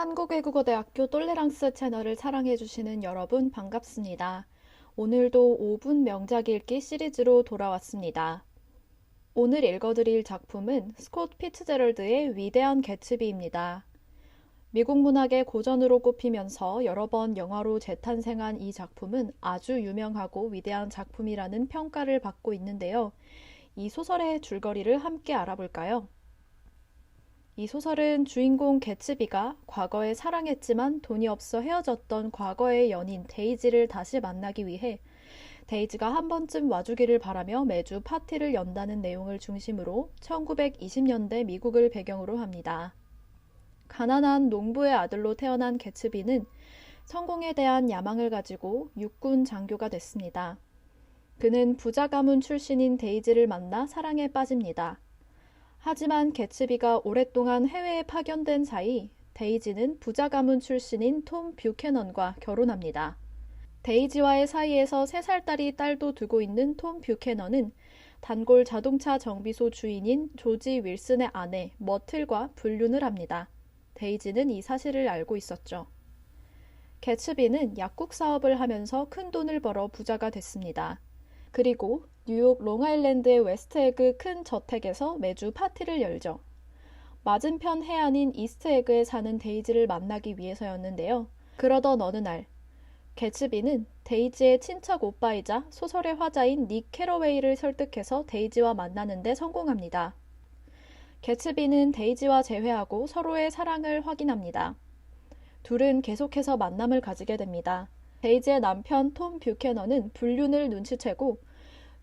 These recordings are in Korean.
한국외국어대학교 똘레랑스 채널을 사랑해주시는 여러분 반갑습니다. 오늘도 5분 명작 읽기 시리즈로 돌아왔습니다. 오늘 읽어드릴 작품은 스콧 피츠제럴드의 위대한 개츠비입니다. 미국 문학의 고전으로 꼽히면서 여러 번 영화로 재탄생한 이 작품은 아주 유명하고 위대한 작품이라는 평가를 받고 있는데요. 이 소설의 줄거리를 함께 알아볼까요? 이 소설은 주인공 개츠비가 과거에 사랑했지만 돈이 없어 헤어졌던 과거의 연인 데이지를 다시 만나기 위해 데이지가 한 번쯤 와주기를 바라며 매주 파티를 연다는 내용을 중심으로 1920년대 미국을 배경으로 합니다. 가난한 농부의 아들로 태어난 개츠비는 성공에 대한 야망을 가지고 육군 장교가 됐습니다. 그는 부자 가문 출신인 데이지를 만나 사랑에 빠집니다. 하지만 개츠비가 오랫동안 해외에 파견된 사이 데이지는 부자 가문 출신인 톰 뷰캐넌과 결혼합니다. 데이지와의 사이에서 3살짜리 딸도 두고 있는 톰 뷰캐넌은 단골 자동차 정비소 주인인 조지 윌슨의 아내 머틀과 불륜을 합니다. 데이지는 이 사실을 알고 있었죠. 개츠비는 약국 사업을 하면서 큰 돈을 벌어 부자가 됐습니다. 그리고 뉴욕 롱아일랜드의 웨스트에그 큰 저택에서 매주 파티를 열죠. 맞은편 해안인 이스트에그에 사는 데이지를 만나기 위해서였는데요. 그러던 어느 날 개츠비는 데이지의 친척 오빠이자 소설의 화자인 닉 캐러웨이를 설득해서 데이지와 만나는 데 성공합니다. 개츠비는 데이지와 재회하고 서로의 사랑을 확인합니다. 둘은 계속해서 만남을 가지게 됩니다. 데이지의 남편 톰 뷰캐넌은 불륜을 눈치채고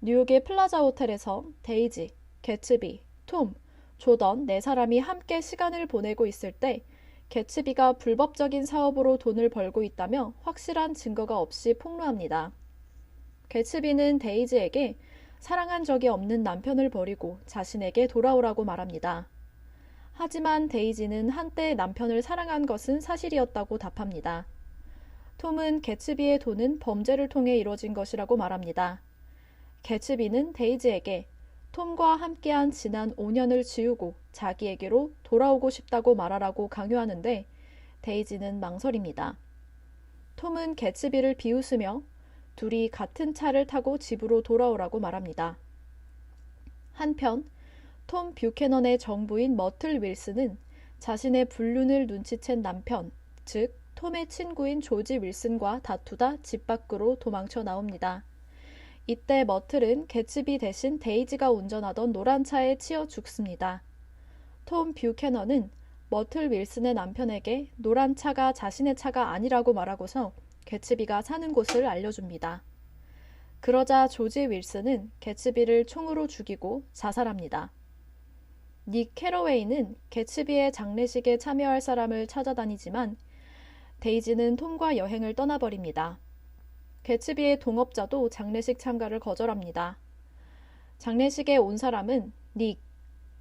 뉴욕의 플라자 호텔에서 데이지, 개츠비, 톰, 조던 4사람이 함께 시간을 보내고 있을 때 개츠비가 불법적인 사업으로 돈을 벌고 있다며 확실한 증거가 없이 폭로합니다. 개츠비는 데이지에게 사랑한 적이 없는 남편을 버리고 자신에게 돌아오라고 말합니다. 하지만 데이지는 한때 남편을 사랑한 것은 사실이었다고 답합니다. 톰은 개츠비의 돈은 범죄를 통해 이뤄진 것이라고 말합니다. 개츠비는 데이지에게 톰과 함께한 지난 5년을 지우고 자기에게로 돌아오고 싶다고 말하라고 강요하는데 데이지는 망설입니다. 톰은 개츠비를 비웃으며 둘이 같은 차를 타고 집으로 돌아오라고 말합니다. 한편 톰 뷰캐넌의 정부인 머틀 윌슨은 자신의 불륜을 눈치챈 남편, 즉 톰의 친구인 조지 윌슨과 다투다 집 밖으로 도망쳐 나옵니다. 이때 머틀은 개츠비 대신 데이지가 운전하던 노란 차에 치여 죽습니다. 톰 뷰캐넌은 머틀 윌슨의 남편에게 노란 차가 자신의 차가 아니라고 말하고서 개츠비가 사는 곳을 알려줍니다. 그러자 조지 윌슨은 개츠비를 총으로 죽이고 자살합니다. 닉 캐러웨이는 개츠비의 장례식에 참여할 사람을 찾아다니지만 데이지는 톰과 여행을 떠나버립니다. 개츠비의 동업자도 장례식 참가를 거절합니다. 장례식에 온 사람은 닉,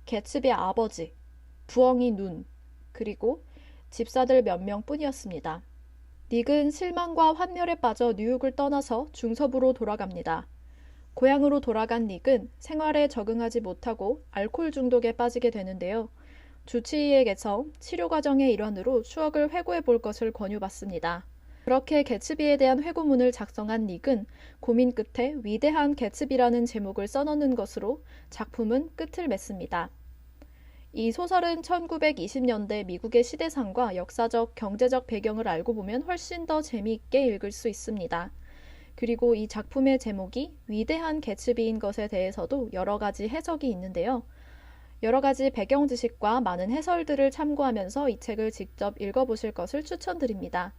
개츠비의 아버지, 부엉이 눈, 그리고 집사들 몇 명뿐이었습니다. 닉은 실망과 환멸에 빠져 뉴욕을 떠나서 중서부로 돌아갑니다. 고향으로 돌아간 닉은 생활에 적응하지 못하고 알코올 중독에 빠지게 되는데요. 주치의에게서 치료 과정의 일환으로 추억을 회고해 볼 것을 권유받습니다. 그렇게 개츠비에 대한 회고문을 작성한 닉은 고민 끝에 위대한 개츠비라는 제목을 써넣는 것으로 작품은 끝을 맺습니다. 이 소설은 1920년대 미국의 시대상과 역사적, 경제적 배경을 알고 보면 훨씬 더 재미있게 읽을 수 있습니다. 그리고 이 작품의 제목이 위대한 개츠비인 것에 대해서도 여러 가지 해석이 있는데요. 여러 가지 배경 지식과 많은 해설들을 참고하면서 이 책을 직접 읽어보실 것을 추천드립니다.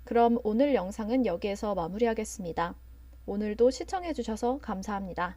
그럼 오늘 영상은 여기에서 마무리하겠습니다. 오늘도 시청해주셔서 감사합니다.